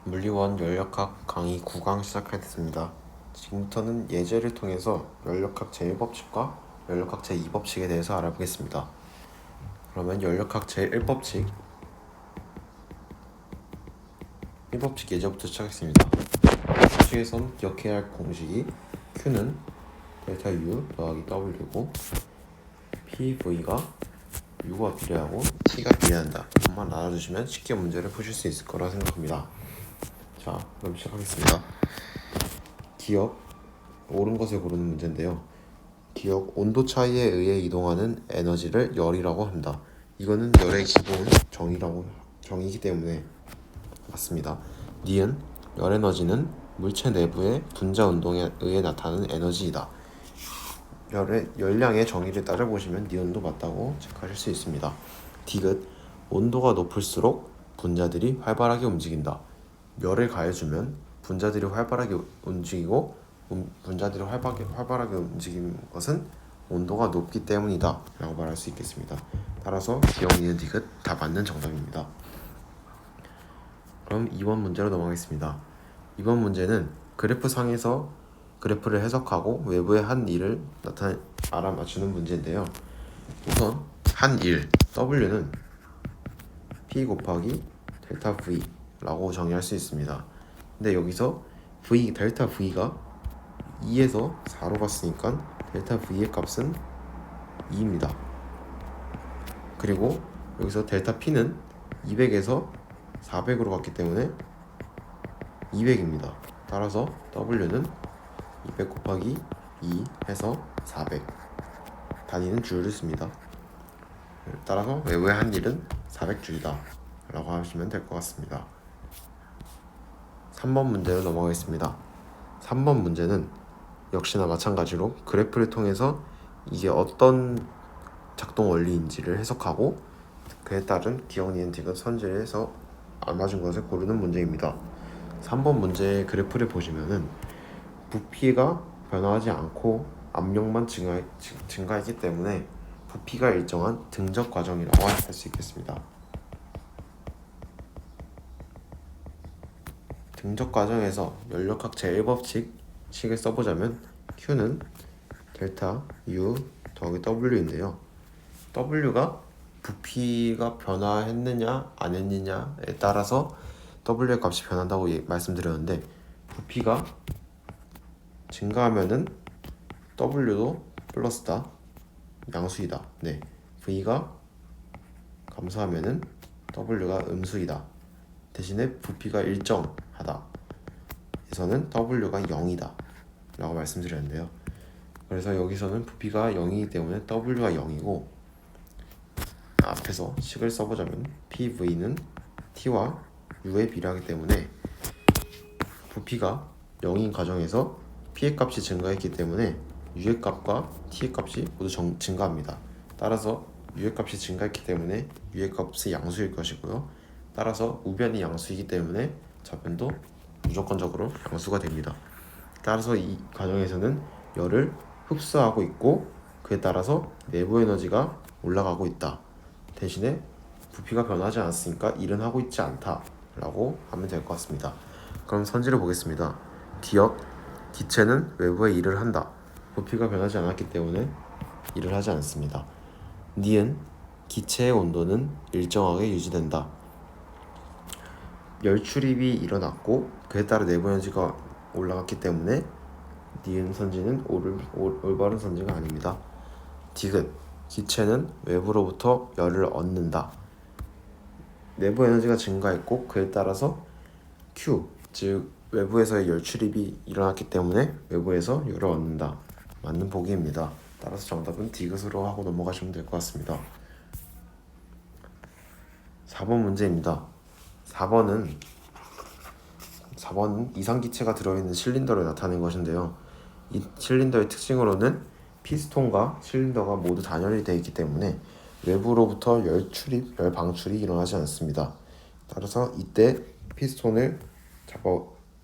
물리원 연력학 강의 9강 시작하겠습니다. 지금부터는 예제를 통해서 연력학 제1법칙과 연력학 제2법칙에 대해서 알아보겠습니다. 그러면 연력학 제1법칙 1법칙 예제부터 시작하겠습니다. 법칙에선 기억해야 할 공식이 Q는 델타 U 더하기 W고 PV가 U가 비례하고 T가 비례한다. 이것만 알아두시면 쉽게 문제를 푸실 수 있을 거라 생각합니다. 자, 그럼 시작하겠습니다. 기억, 옳은 것을 고르는 문제인데요. 기억, 온도 차이에 의해 이동하는 에너지를 열이라고 합니다. 이거는 열의 기본 정의이기 때문에 맞습니다. 니은, 열 에너지는 물체 내부의 분자 운동에 의해 나타나는 에너지이다. 열량의 정의를 따져보시면 니은도 맞다고 체크하실 수 있습니다. 디귿, 온도가 높을수록 분자들이 활발하게 움직인다. 열을 가해주면 분자들이 활발하게 움직이고 분자들이 활발하게 움직이는 것은 온도가 높기 때문이다 라고 말할 수 있겠습니다. 따라서 기억, 니은, 디귿 다 맞는 정답입니다. 그럼 2번 문제로 넘어가겠습니다. 2번 문제는 그래프 상에서 그래프를 해석하고 외부의 한 일을 알아맞추는 문제인데요. 우선 한 일, W는 P 곱하기 델타 V 라고 정의할 수 있습니다. 근데 여기서 델타 V가 2에서 4로 갔으니까 델타 V의 값은 2입니다. 그리고 여기서 델타 P는 200에서 400으로 갔기 때문에 200입니다. 따라서 W는 200 곱하기 2 해서 400. 단위는 줄을 씁니다. 따라서 외부의 한 일은 400줄이다 라고 하시면 될 것 같습니다. 3번 문제로 넘어가겠습니다. 3번 문제는 역시나 마찬가지로 그래프를 통해서 이게 어떤 작동 원리인지를 해석하고 그에 따른 기억, 니은, 디귿 선지에서 알맞은 것을 고르는 문제입니다. 3번 문제의 그래프를 보시면은 부피가 변화하지 않고 압력만 증가했기 때문에 부피가 일정한 등적 과정이라고 할 수 있겠습니다. 등적 과정에서 연력학 제1법칙식을 써보자면 Q는 델타 U 더하기 W인데요. W가 부피가 변화했느냐 안 했느냐에 따라서 W의 값이 변한다고 말씀드렸는데 부피가 증가하면은 W도 플러스다, 양수이다. 네, V가 감소하면은 W가 음수이다. 대신에 부피가 일정하다 에서는 W가 0이다 라고 말씀드렸는데요. 그래서 여기서는 부피가 0이기 때문에 W가 0이고 앞에서 식을 써보자면 PV는 T와 U에 비례하기 때문에 부피가 0인 과정에서 P의 값이 증가했기 때문에 U의 값과 T의 값이 모두 증가합니다. 따라서 U의 값이 증가했기 때문에 U의 값이 양수일 것이고요. 따라서 우변이 양수이기 때문에 좌변도 무조건적으로 양수가 됩니다. 따라서 이 과정에서는 열을 흡수하고 있고 그에 따라서 내부 에너지가 올라가고 있다. 대신에 부피가 변하지 않았으니까 일은 하고 있지 않다 라고 하면 될 것 같습니다. 그럼 선지를 보겠습니다. 기억, 기체는 외부에 일을 한다. 부피가 변하지 않았기 때문에 일을 하지 않습니다. 니은, 기체의 온도는 일정하게 유지된다. 열 출입이 일어났고 그에 따라 내부 에너지가 올라갔기 때문에 니은 선지는 올바른 선지가 아닙니다. 디귿, 기체는 외부로부터 열을 얻는다. 내부 에너지가 증가했고 그에 따라서 Q, 즉 외부에서의 열 출입이 일어났기 때문에 외부에서 열을 얻는다. 맞는 보기입니다. 따라서 정답은 디귿으로 하고 넘어가시면 될 것 같습니다. 4번 문제입니다. 4번은 이상기체가 들어있는 실린더를 나타낸 것인데요. 이 실린더의 특징으로는 피스톤과 실린더가 모두 단열이 되어 있기 때문에 외부로부터 열 방출이 일어나지 않습니다. 따라서 이때 피스톤을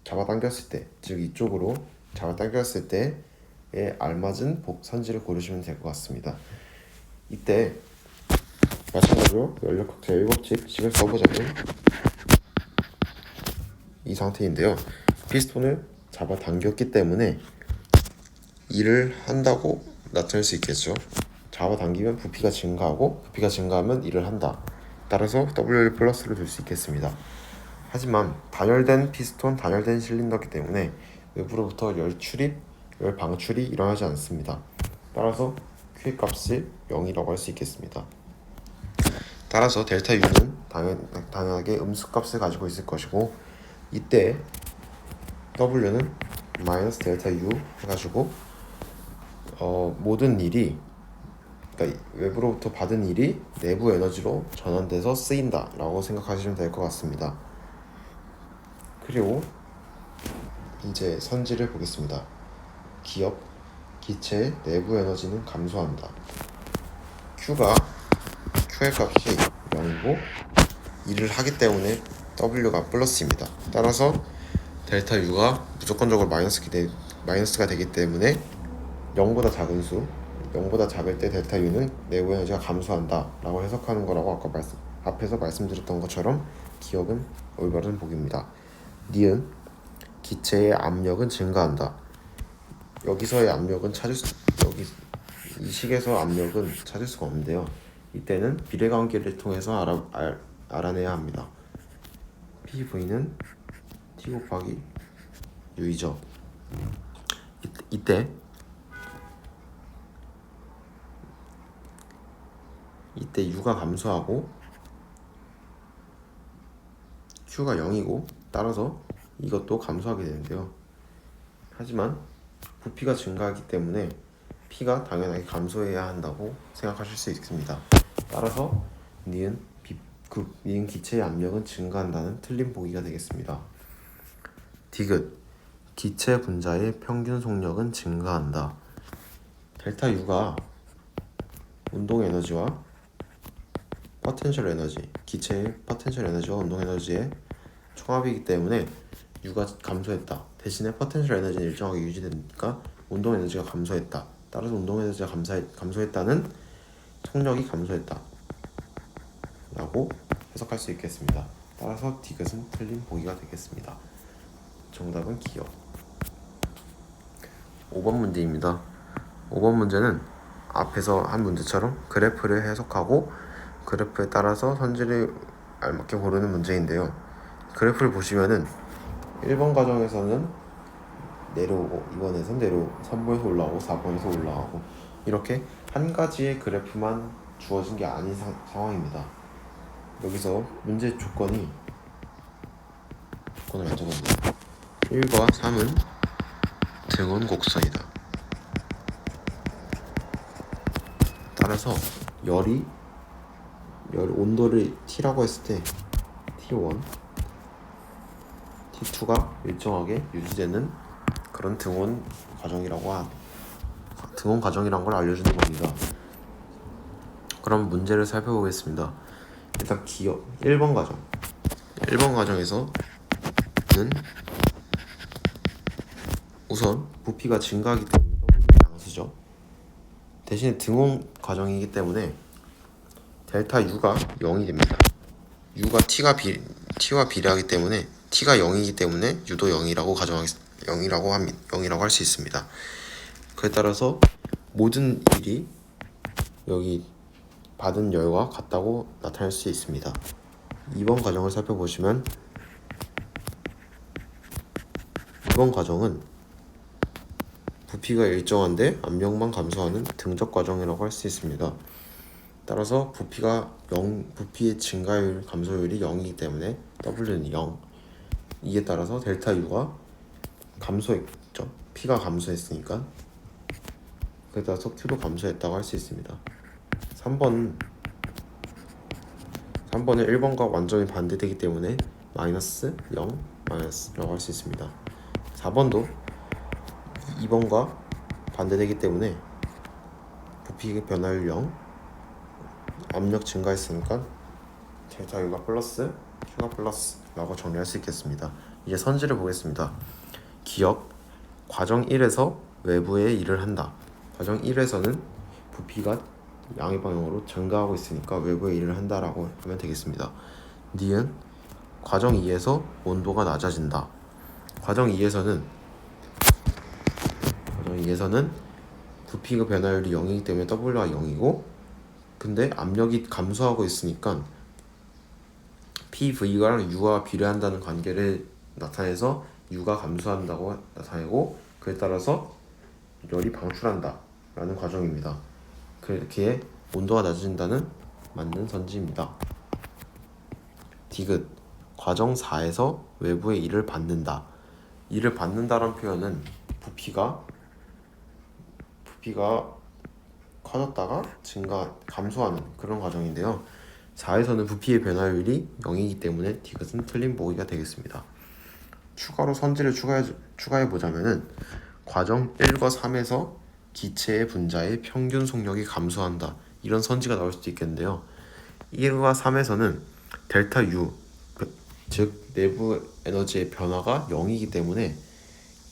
잡아당겼을 때, 즉 이쪽으로 잡아당겼을 때에 알맞은 선지를 고르시면 될 것 같습니다. 이때 마찬가지로 연력학 제1법칙 식을 써보자면 이 상태인데요. 피스톤을 잡아 당겼기 때문에 일을 한다고 나타낼 수 있겠죠. 잡아 당기면 부피가 증가하고 부피가 증가하면 일을 한다. 따라서 W 플러스를 줄 수 있겠습니다. 하지만 단열된 피스톤, 단열된 실린더이기 때문에 외부로부터 열 출입, 열 방출이 일어나지 않습니다. 따라서 Q의 값이 0이라고 할 수 있겠습니다. 따라서 델타 U는 당연하게 음수값을 가지고 있을 것이고, 이때 W는 마이너스 델타 U 해가지고 모든 일이, 그러니까 외부로부터 받은 일이 내부 에너지로 전환돼서 쓰인다 라고 생각하시면 될 것 같습니다. 그리고 이제 선지를 보겠습니다. 기업, 기체의 내부 에너지는 감소한다. Q의 값이 0이고 일을 하기 때문에 W가 플러스입니다. 따라서 델타 U가 무조건적으로 마이너스가 되기 때문에 0보다 작은 수, 0보다 작을 때 델타 U는 내부 에너지가 감소한다 라고 해석하는 거라고 아까 앞에서 말씀드렸던 것처럼 기억은 올바른 보기입니다. 니은, 기체의 압력은 증가한다. 여기서의 압력은 이 식에서 압력은 찾을 수가 없는데요. 이때는 비례관계를 통해서 알아내야 합니다. PV는 T 곱하기 U이죠. 이때 U가 감소하고 Q가 0이고 따라서 이것도 감소하게 되는데요. 하지만 부피가 증가하기 때문에 P가 당연하게 감소해야 한다고 생각하실 수 있습니다. 따라서 니은 기체의 압력은 증가한다는 틀린 보기가 되겠습니다. 디귿, 기체 분자의 평균 속력은 증가한다. 델타 U가 운동 에너지와 포텐셜 에너지, 기체의 포텐셜 에너지와 운동 에너지의 총합이기 때문에 U가 감소했다. 대신에 포텐셜 에너지는 일정하게 유지되니까 운동 에너지가 감소했다. 따라서 운동 에너지가 감소했다는 속력이 감소했다 라고 해석할 수 있겠습니다. 따라서 디귿은 틀린 보기가 되겠습니다. 정답은 기억. 5번 문제입니다. 5번 문제는 앞에서 한 문제처럼 그래프를 해석하고 그래프에 따라서 선지를 알맞게 고르는 문제인데요. 그래프를 보시면은 1번 과정에서는 내려오고 2번에서는 내려오고 3번에서 올라오고 4번에서 올라가고 이렇게 한 가지의 그래프만 주어진 게 아닌 상황입니다. 여기서 문제 조건을 안 적었네요. 1과 3은 등원 곡선이다. 따라서 온도를 T라고 했을 때 T1, T2가 일정하게 유지되는 그런 등원 과정이란 걸 알려주는 겁니다. 그럼 문제를 살펴보겠습니다. 일단 기억 1번 과정에서는 우선 부피가 증가하기 때문에 양수죠. 대신에 등원 과정이기 때문에 델타 U가 0이 됩니다. U가 T와 비례하기 때문에 T가 0이기 때문에 U도 0이라고 할 수 있습니다. 그에 따라서 모든 일이 여기 받은 열과 같다고 나타낼 수 있습니다. 2번 과정을 살펴보시면 2번 과정은 부피가 일정한데 압력만 감소하는 등적 과정이라고 할 수 있습니다. 따라서 부피의 증가율, 감소율이 0이기 때문에 W는 0. 이에 따라서 델타 U가 감소했죠. P가 감소했으니까. 그에 따라서 Q도 감소했다고 할 수 있습니다. 3번은 1번과 완전히 반대되기 때문에 마이너스 0, 마이너스라고 할 수 있습니다. 4번도 2번과 반대되기 때문에 부피의 변화율 0, 압력 증가했으니까 델타 U가 플러스, Q가 플러스라고 정리할 수 있겠습니다. 이제 선지를 보겠습니다. 기억, 과정 1에서 외부의 일을 한다. 과정 1에서는 부피가 양의 방향으로 증가하고 있으니까 외부의 일을 한다라고 하면 되겠습니다. 니은 과정 2에서 온도가 낮아진다. 과정 2에서는 부피가 변화율이 0이기 때문에 W가 0이고, 근데 압력이 감소하고 있으니까 PV랑 U가 비례한다는 관계를 나타내서 U가 감소한다고 나타내고, 그에 따라서 열이 방출한다 라는 과정입니다. 그렇게 온도가 낮아진다는 맞는 선지입니다. 디귿, 과정 4에서 외부의 일을 받는다. 일을 받는다라는 표현은 부피가 커졌다가 감소하는 그런 과정인데요. 4에서는 부피의 변화율이 0이기 때문에 디귿은 틀린 보기가 되겠습니다. 추가로 선지를 추가해 보자면은 과정 1과 3에서 기체의 분자의 평균 속력이 감소한다. 이런 선지가 나올 수도 있겠는데요. 1과 3에서는 델타 U, 즉 내부 에너지의 변화가 0이기 때문에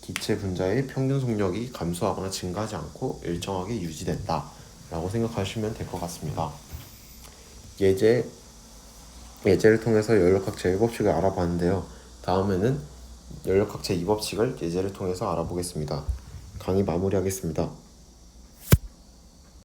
기체 분자의 평균 속력이 감소하거나 증가하지 않고 일정하게 유지된다 라고 생각하시면 될 것 같습니다. 예제를 통해서 연력학체 1법칙을 알아봤는데요. 다음에는 연력학체 2법칙을 예제를 통해서 알아보겠습니다. 강의 마무리하겠습니다.